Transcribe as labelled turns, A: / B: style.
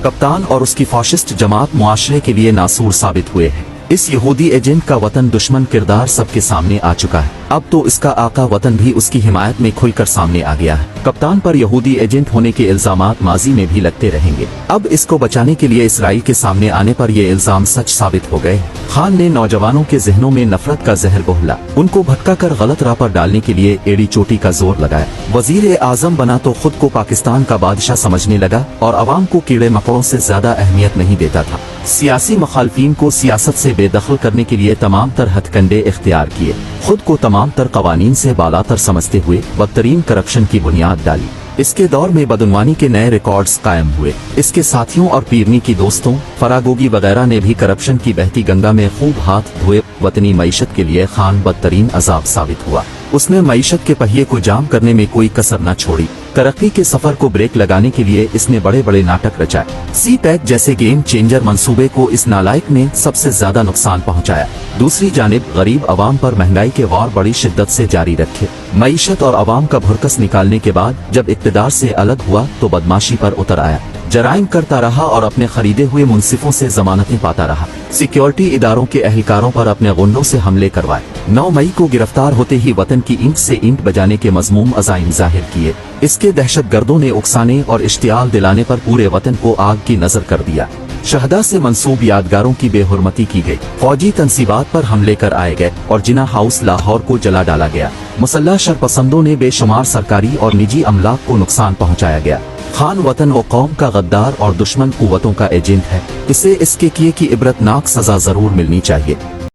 A: कप्तान और उसकी फाशिस्ट जमात मुआशरे के लिए नासूर साबित हुए हैं। इस यहूदी एजेंट का वतन दुश्मन किरदार सबके सामने आ चुका है। अब तो इसका आका वतन भी उसकी हिमायत में खुलकर सामने आ गया है। कप्तान पर यहूदी एजेंट होने के इल्जामात माजी में भी लगते रहेंगे। अब इसको बचाने के लिए इसराइल के सामने आने पर ये इल्जाम सच साबित हो गए। खान ने नौजवानों के जहनों में नफरत का जहर घोला, उनको भटकाकर गलत राह पर डालने के लिए एड़ी चोटी का जोर लगाया। वजीर आजम बना तो खुद को पाकिस्तान का बादशाह समझने लगा और अवाम को कीड़े मकोड़ों से ज्यादा अहमियत नहीं देता था। सियासी मुखालफीन को सियासत से बेदखल करने के लिए तमाम तर हथकंडे इख्तियार किए। खुद को तमाम तर कवानीन से बालातर समझते हुए बदतरीन करप्शन की बुनियाद डाली। इसके दौर में बदनवानी के नए रिकॉर्ड्स कायम हुए। इसके साथियों और पीरनी की दोस्तों फरागोगी वगैरह ने भी करप्शन की बहती गंगा में खूब हाथ धोए। वतनी मईशत के लिए खान बदतरीन अजाब साबित हुआ। उसने मईशत के पहिए को जाम करने में कोई कसर न छोड़ी। तरक्की के सफर को ब्रेक लगाने के लिए इसने बड़े बड़े नाटक रचाए। सी पैक जैसे गेम चेंजर मंसूबे को इस नालायक ने सबसे ज्यादा नुकसान पहुंचाया। दूसरी जानिब गरीब अवाम पर महंगाई के वार बड़ी शिद्दत से जारी रखे। मईशत और अवाम का भुरकस निकालने के बाद जब इक़्तिदार से अलग हुआ तो बदमाशी पर उतर आया। जराइम करता रहा और अपने खरीदे हुए मुंसिफों से जमानतें पाता रहा। सिक्योरिटी इदारों के अहलकारों पर अपने गुंडों से हमले करवाए। 9 मई को गिरफ्तार होते ही वतन की ईंट से ईंट बजाने के मजमूम अज़ाइम जाहिर किए। इसके दहशतगर्दों ने उकसाने और इश्तियाल दिलाने पर पूरे वतन को आग की नजर कर दिया। शहदा से मंसूब यादगारों की बेहुरमती की गई। फौजी तंसीबात पर हमले कर आए गए और जिना हाउस लाहौर को जला डाला गया। मुसल्लह शरपसंदों ने बेशुमार सरकारी और निजी अमलाक को नुकसान पहुंचाया गया। खान वतन व कौम का गद्दार और दुश्मन कुव्वतों का एजेंट है। इसे इसके किए की इबरतनाक सजा जरूर मिलनी चाहिए।